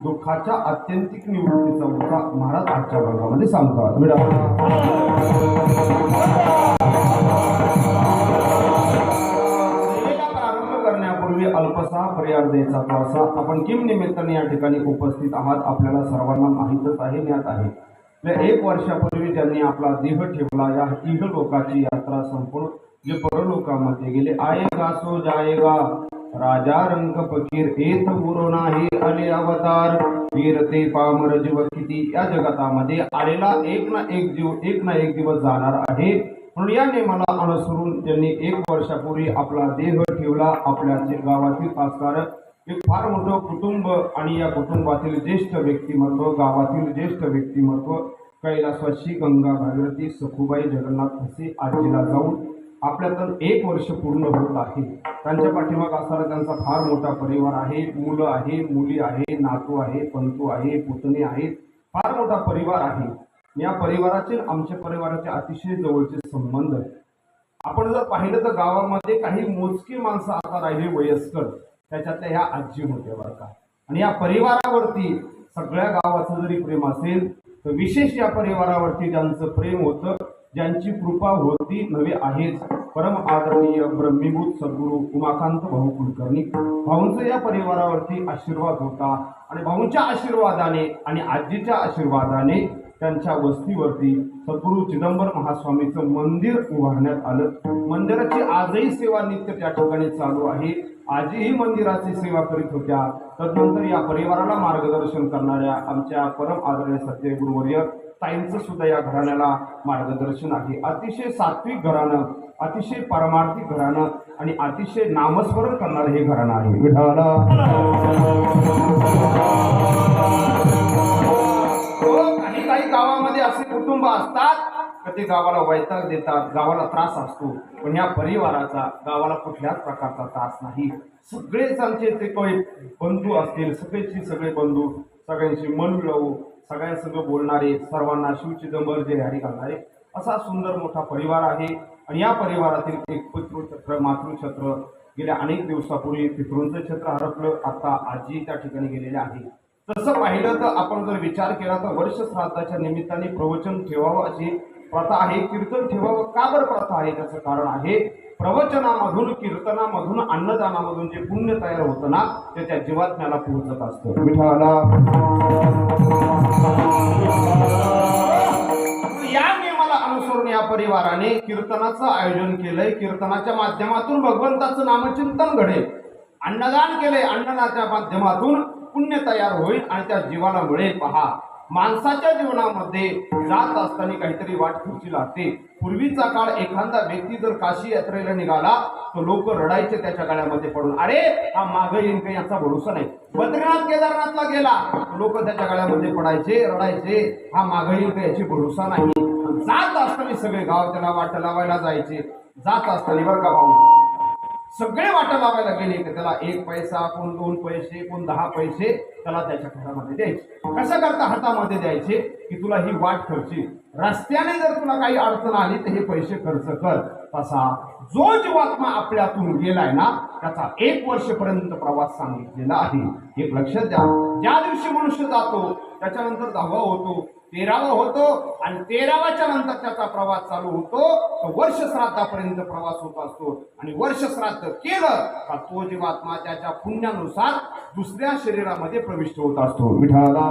दुःखाच्या आत्यंतिक निवृत्तीचा उत्साह महाराज आजच्या वर्गामध्ये सांगतात. प्रारंभ करण्यापूर्वी अल्पसा पर्याय द्यायचा तो असा, आपण किम निमित्ताने या ठिकाणी उपस्थित आहात आपल्याला सर्वांना माहीतच आहे, ज्ञात आहे. 1 वर्षापूर्वी ज्यांनी आपला देह ठेवला, या इहलोकाची यात्रा संपूर्ण जे परलोकामध्ये गेले, आएगा सो जाएगा राजा रंग फकीर एत गुरु नाही आले अवतार वीरते पामर जीव किती. या जगतामध्ये आलेला एक ना एक जीव एक ना एक दिवस जाणार आहे. म्हणून या नियमाला अनुसरून त्यांनी 1 वर्षापूर्वी आपला देह ठेवला. आपल्या गावातील खासकर एक फार मोठं कुटुंब आणि या कुटुंबातील ज्येष्ठ व्यक्तिमत्व, गावातील ज्येष्ठ व्यक्तिमत्व कैलासवासी गंगा भागीरथी सखुबाई जगन्नाथ असे आजीला जाऊन आपल्यातून 1 वर्ष पूर्ण होत आहे. त्यांच्या पाठीमाग असणारा त्यांचा फार मोठा परिवार आहे. मुलं आहे, मुली आहे, नातू आहे, पंतू आहे, पुतणे आहेत. फार मोठा परिवार आहे. या परिवाराचे आमच्या परिवाराचे अतिशय जवळचे संबंध. आपण जर पाहिलं तर गावामध्ये काही मोजकी माणसं आता राहिले वयस्कर, त्याच्यातल्या ह्या आजी होत्या बरं का. आणि या परिवारावरती सगळ्या गावाचं जरी प्रेम असेल तर विशेष या परिवारावरती ज्यांचं प्रेम होतं, ज्यांची कृपा होती नव्हे आहेच, परम आदरणीय ब्रह्मीभूत सद्गुरू उमाकांत भाऊ कुलकर्णी भाऊंचा या परिवारावरती आशीर्वाद होता. आणि भाऊंच्या आशीर्वादाने आणि आजीच्या आशीर्वादाने त्यांच्या वस्तीवरती सद्गुरू चिदंबर महास्वामीचं मंदिर उभारण्यात आलं. मंदिराची आजही सेवा नित्य त्या ठिकाणी चालू आहे. आजीही मंदिराची सेवा करीत होत्या. तदनंतर या परिवाराला मार्गदर्शन करणाऱ्या आमच्या परम आदरणीय सत्यगुरुवर्य ताईंचं सुद्धा या घराण्याला मार्गदर्शन आहे. अतिशय सात्विक घराणं, अतिशय परमार्थिक घराणं आणि अतिशय नामस्मरण करणारं हे घराणं आहे. विठाला काही गावामध्ये असे कुटुंब असतात तर ते गावाला वैताग देतात, गावाला त्रास असतो. पण या परिवाराचा गावाला कुठल्याच प्रकारचा त्रास नाही. सगळेच आमचे ते काही बंधू असतील, सगळेची सगळे बंधू, सगळ्यांशी मन मिळवू, सगळ्यांसंग बोलणारे, सर्वांना शिवचिदंबर जे हरी घालणारे असा सुंदर मोठा परिवार आहे. आणि या परिवारातील एक पितृछत्र मातृछत्र गेल्या अनेक दिवसापूर्वी पितृंचं छत्र हरपलं. आता आजी त्या ठिकाणी गेलेल्या आहे. तसं पाहिलं तर आपण जर विचार केला तर वर्ष श्राद्धाच्या निमित्ताने प्रवचन ठेवावं अशी प्रथा आहे. कीर्तन ठेवावं का बरं प्रथा आहे? त्याचं कारण आहे प्रवचनामधून, कीर्तनामधून, अन्नदानामधून जे पुण्य तयार होतं ना ते त्या जीवात्म्याला पोहोचत असतं. विठाला या नियमाला अनुसरून या परिवाराने कीर्तनाचं आयोजन केलंय. कीर्तनाच्या माध्यमातून भगवंताचं नामचिंतन घडेल. अन्नदान केलंय, अन्नदानाच्या माध्यमातून पुण्य तयार होईल आणि त्या जीवाला मिळेल. पहा, माणसाच्या जीवनामध्ये जात असताना काहीतरी वाट खर्ची लागते. पूर्वीचा काळ एखादा व्यक्ती जर काशी यात्रेला निघाला तर लोक रडायचे त्याच्या गळ्यामध्ये पडून, अरे हा मागं येईन काही याचा भरोसा नाही. बद्रीनाथ केदारनाथला गेला लोक त्याच्या गळ्यामध्ये पडायचे, रडायचे, हा मागं येईन काही याची भरोसा नाही. जात असताना सगळे गाव त्याला वाट लावायला जायचे. जात असताना बरं का भाऊ सगळे वाटा लावायला गेले की त्याला 1 पैसा, कोण 2 पैसे, कोण 10 पैसे त्याला त्याच्या हातामध्ये द्यायचे. कसं करता हातामध्ये द्यायचे की तुला ही वाट खर्ची, रस्त्याने जर तुला काही अडचण आली तर हे पैसे खर्च कर. तसा जो जीवात्मा आपल्यातून गेलाय ना त्याचा 1 वर्षपर्यंत प्रवास सांगितलेला आहे. एक लक्षात द्या, ज्या दिवशी मनुष्य जातो त्याच्यानंतर 10वा होतो, 13वा होतो आणि 13व्याच्या नंतर त्याचा प्रवास चालू होतो. तो वर्ष श्राद्धापर्यंत प्रवास होत असतो. आणि वर्ष श्राद्ध केलं का तो जीवात्मा त्याच्या पुण्यानुसार दुसऱ्या शरीरामध्ये प्रविष्ट होत असतो. विठाला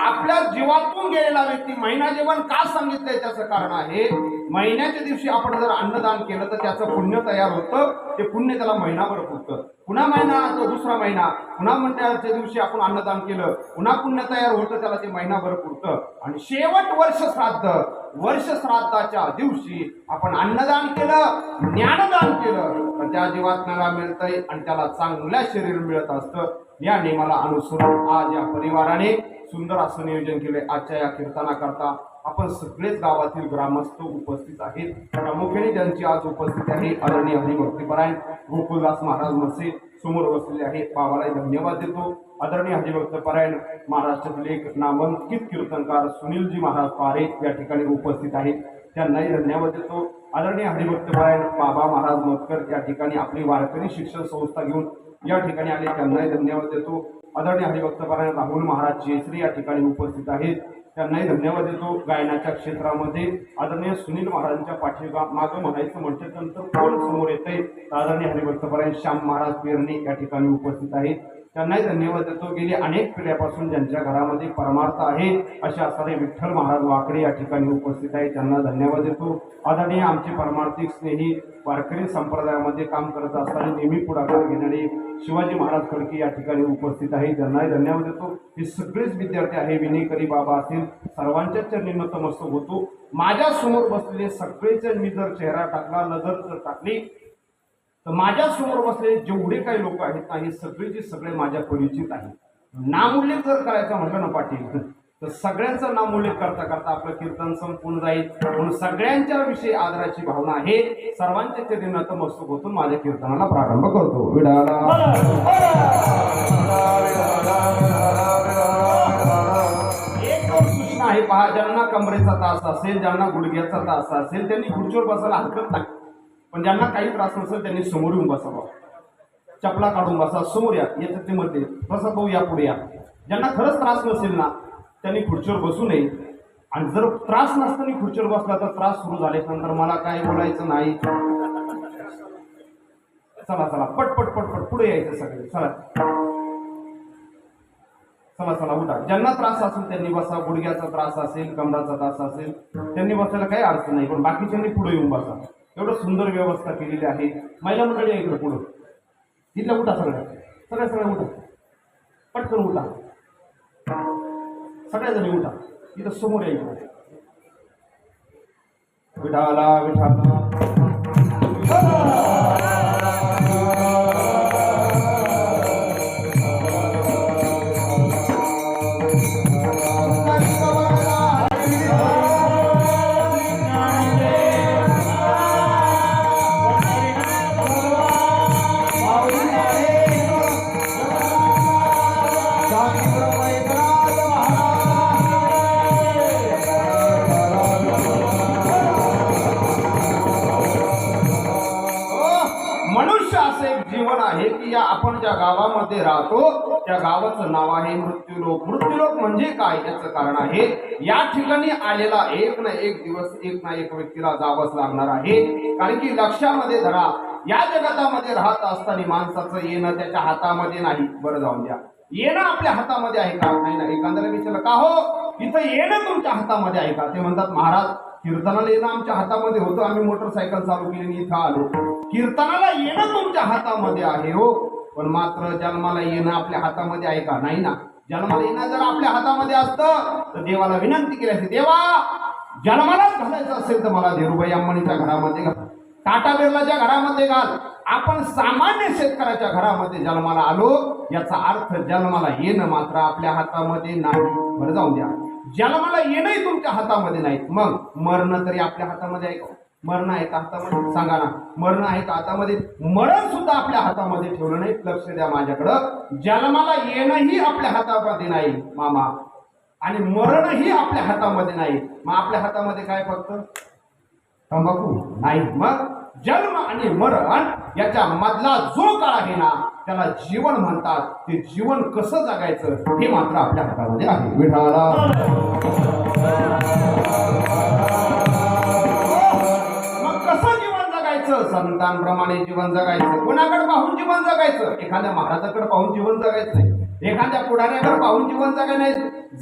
आपल्या जीवातून गेलेला व्यक्ती महिना जेवण का सांगितलंय त्याचं कारण आहे, महिन्याच्या दिवशी आपण जर अन्नदान केलं तर त्याचं पुण्य तयार होतं. ते पुण्य त्याला महिनाभर पुरतं. पुन्हा महिना तो दुसरा महिना, पुन्हा महिन्याच्या दिवशी आपण अन्नदान केलं, पुन्हा पुण्य तयार होतं, त्याला ते महिनाभर पुरतं. आणि शेवट वर्ष श्राद्ध, वर्ष श्राद्धाच्या दिवशी आपण अन्नदान केलं, ज्ञानदान केलं तर त्या जीवात्म्याला मिळतंय आणि त्याला चांगल्या शरीर मिळत असतं. या नियमाला अनुसरून आज या परिवाराने सुंदर असं नियोजन केले. आजच्या या कीर्तनाकरता आपण सगळेच गावातील ग्रामस्थ उपस्थित आहेत. प्रामुख्याने ज्यांची आज उपस्थिती आहे आदरणीय हरिभक्तपरायण गोकुलदास महाराज मसे समोर बसलेले आहेत. बाबाला धन्यवाद देतो. आदरणीय हरिभक्तपरायण महाराष्ट्रातील एक नामांकित कीर्तनकार सुनीलजी महाराज पारे या ठिकाणी उपस्थित आहेत. त्यांनाही धन्यवाद देतो. आदरणीय हरिभक्तपरायण बाबा महाराज मतकर या ठिकाणी आपली वारकरी शिक्षण संस्था घेऊन या ठिकाणी आले, त्यांनाही धन्यवाद देतो. आदरणीय हरिभक्तपरायण राहुल महाराज चेसरी या ठिकाणी उपस्थित आहेत, त्यांनाही धन्यवाद देतो. गायनाच्या क्षेत्रामध्ये आदरणीय सुनील महाराजांच्या पाठीगा मागं म्हणायचं म्हटल्यानंतर कोण समोर येते, आदरणीय हरिभक्तपरायण श्याम महाराज पेरणे या ठिकाणी उपस्थित आहेत, त्यांनाही धन्यवाद देतो. गेली अनेक पिढ्यापासून ज्यांच्या घरामध्ये परमार्थ आहे असे असणारे विठ्ठल महाराज वाकडे या ठिकाणी उपस्थित आहे, त्यांना धन्यवाद देतो. आदरणीय आमचे परमार्थिक स्नेही वारकरी संप्रदायामध्ये काम करत असताना नेहमी पुढाकार घेणारे शिवाजी महाराज खडके या ठिकाणी उपस्थित आहे, त्यांनाही धन्यवाद देतो. हे सगळेच विद्यार्थी आहे, विनेकरी बाबा असतील, सर्वांच्या चरणी नतमस्तक होतो. माझ्या समोर बसलेले सगळेच मी जर चेहरा टाकला, नजर जर टाकली तर माझ्या समोर बसलेले जेवढे काही लोक आहेत ना, हे सगळेचे सगळे माझ्या परिचित आहेत. नामोल्लेख जर करायचा म्हटलं ना पाटील, तर सगळ्यांचा नामोल्लेख करता करता आपलं कीर्तन संपून जाईल. म्हणून सगळ्यांच्या विषयी आदराची भावना आहे. सर्वांच्या चरणी नतमस्तक होतो, माझ्या कीर्तनाला प्रारंभ करतो. विडाला एक सूचना आहे पहा, ज्यांना कमरेचा त्रास असेल, ज्यांना गुडघ्याचा त्रास असेल, त्यांनी खुर्चीवर बसायला हरकत नाही. पण ज्यांना काही त्रास नसेल त्यांनी समोर येऊन बसावं, चपला काढून बसा, समोर या, याच्यात ते मध्ये बसा, भाऊ या पुढे या. ज्यांना खरंच त्रास नसेल ना त्यांनी खुर्चीवर बसू नये. आणि जर त्रास नसताना खुर्चीवर बसला तर त्रास सुरू झाल्यानंतर मला काय बोलायचं नाही. चला चला पटपट पटपट पुढे यायचं सगळे, चला चला चला उठा. ज्यांना त्रास असेल त्यांनी बसा, गुडघ्याचा त्रास असेल, कमराचा त्रास असेल त्यांनी बसायला काही अडचण नाही, पण बाकीच्यांनी पुढे येऊन बसा. एवढं सुंदर व्यवस्था केलेली आहे. महिला मंडळी आहे इकडे पुढं, तिथलं उठा, सगळ्या उठा, पटकन उठा, सगळ्या जणी उठा, इथं समोर यायचं. विठाला विठाला आहे की या आपण ज्या गावामध्ये राहतो त्या गावाचं नाव आहे मृत्यूलोक. मृत्यूलोक म्हणजे काय याचं कारण आहे, या ठिकाणी आलेला एक ना एक दिवस एक ना एक व्यक्तीला जावंच लागणार आहे. कारण की लक्षामध्ये धरा, या जगतामध्ये राहत असताना माणसाचं येणं त्याच्या हातामध्ये नाही. बरं जाऊन द्या, येणं आपल्या हातामध्ये आहे का? नाही ना. एखाद्याला विचारलं का हो इथं येणं तुमच्या हातामध्ये आहे का? ते म्हणतात महाराज कीर्तनाला येणं आमच्या हातामध्ये होतं, आम्ही मोटरसायकल चालू केली आणि इथं आलो. कीर्तनाला येणं तुमच्या हातामध्ये आहे हो, पण मात्र जन्माला येणं आपल्या हातामध्ये आहे का? नाही ना. जन्माला येणं जर आपल्या हातामध्ये असतं तर देवाला विनंती केली असती, देवा जन्मालाच घालायचं असेल तर मला धीरूभाई अंबानीच्या घरामध्ये घाल, टाटा बिर्लाच्या घरामध्ये घाल. आपण सामान्य शेतकऱ्याच्या घरामध्ये जन्माला आलो, याचा अर्थ जन्माला येणं मात्र आपल्या हातामध्ये नाही. बरं जाऊन द्या, जन्माला येणंही तुमच्या हातामध्ये नाही, मग मरण तरी आपल्या हातामध्ये आहे का? मरण आहे का हातामध्ये? सांगा ना, मरण आहे का हातामध्ये? मरण सुद्धा आपल्या हातामध्ये ठेवलं नाही. लक्ष द्या माझ्याकडं, जन्माला येणंही आपल्या हातामध्ये नाही मामा, आणि मरणही आपल्या हातामध्ये नाही. मग आपल्या हातामध्ये काय फक्त तंबाखू? नाही. मग जन्म आणि मरण याच्या मधला जो काळ आहे ना त्याला जीवन म्हणतात. ते जीवन कसं जगायचं हे मात्र आपल्या हातामध्ये आहे. विठाला मग कसं जीवन जगायचं? संतांप्रमाणे जीवन जगायचं. कोणाकडे पाहून जीवन जगायचं? एखाद्या महाराजाकडे पाहून जीवन जगायचं नाही, एखाद्या पुढाऱ्याकडे पाहून जीवन जगायचं नाही.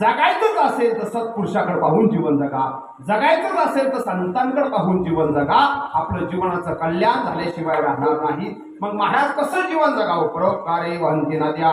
जगायचंच असेल तर सत्पुरुषाकडे पाहून जीवन जगा, जगायचंच असेल तर संतांकडे पाहून जीवन जगा. आपलं जीवनाचं कल्याण झाल्याशिवाय राहणार नाही. मग महाराज कसं जीवन जगावं? परोपकारे वहंती नद्या,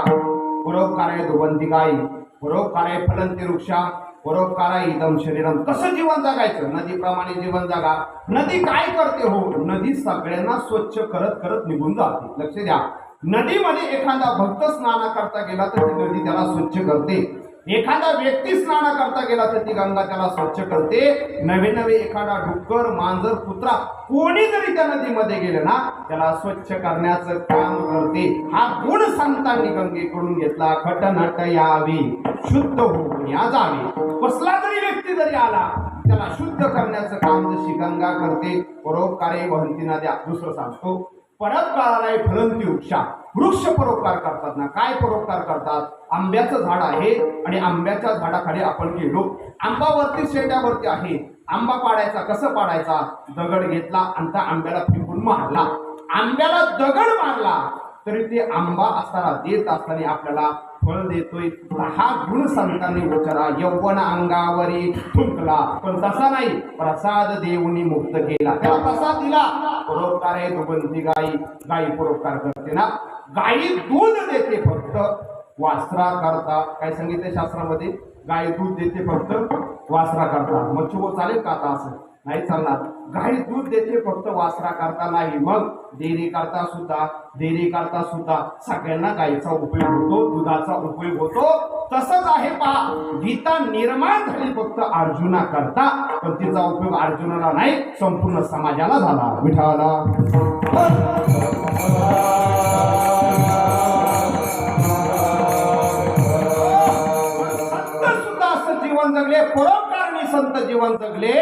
परोपकारे दुबंती गायी, परोपकारे फलंती वृक्षा, परोपकारे इदम शरीरम. कसं जीवन जगायचं? नदीप्रमाणे जीवन जगा. नदी काय करते हो? नदी सगळ्यांना स्वच्छ करत करत निघून जाते. लक्ष द्या, नदीमध्ये एखादा भक्त स्नान करता गेला तर ती नदी त्याला स्वच्छ करते. एखादा व्यक्ती स्नान करता गेला तर ती गंगा त्याला स्वच्छ करते. नवे नवे एखादा डुक्कर, मांजर, कुत्रा कोणी जरी त्या नदीमध्ये गेले ना त्याला स्वच्छ करण्याचं काम करते. हा गुण संतांनी गंगेकडून घेतला. खटनट यावी, शुद्ध होऊन या जावे. कसला जरी व्यक्ती जरी आला त्याला शुद्ध करण्याचं काम जशी गंगा करते, परोपकारे वहंती नद्या. दुसरं सांगतो, परोपकाराला फलंती वृक्षा. वृक्ष परोपकार करतात ना. काय परोपकार करतात? आंब्याचं झाड आहे आणि आंब्याच्या झाडाखाली आपण गेलो, आंबावरती शेंड्यावरती आहे, आंबा पाडायचा. कसं पाडायचा? दगड घेतला आणि त्या आंब्याला फेकून मारला. आंब्याला दगड मारला तरी ते आंबा असताना देत असताना आपल्याला फळ देतोय. हा गुण संतांनी उच्चारा. यौवन अंगावरी थुंकला, पण तसा नाही, प्रसाद देऊनी मुक्त केला. त्याला प्रसाद दिला. परोपकार आहे दुबंती गाई. गाई परोपकार करते ना. गाई दूध देते फक्त वासरा करता. काय सांगितले शास्त्रामध्ये? गाय दूध देते फक्त वासरा करता. मच्छू चालेल का आता? असं नाही चालणार. गाय दूध देते फक्त वासरा करता नाही. मग डेअरी करता सुद्धा सगळ्यांना गायीचा उपयोग होतो, दुधाचा उपयोग होतो. तसंच आहे पहा, गीता निर्माण झाली फक्त अर्जुना करता, पण तिचा उपयोग अर्जुनाला नाही, संपूर्ण समाजाला झाला. विठाला संत सुद्धा असं जीवन जगले, परोपकारणी संत जीवन जगले.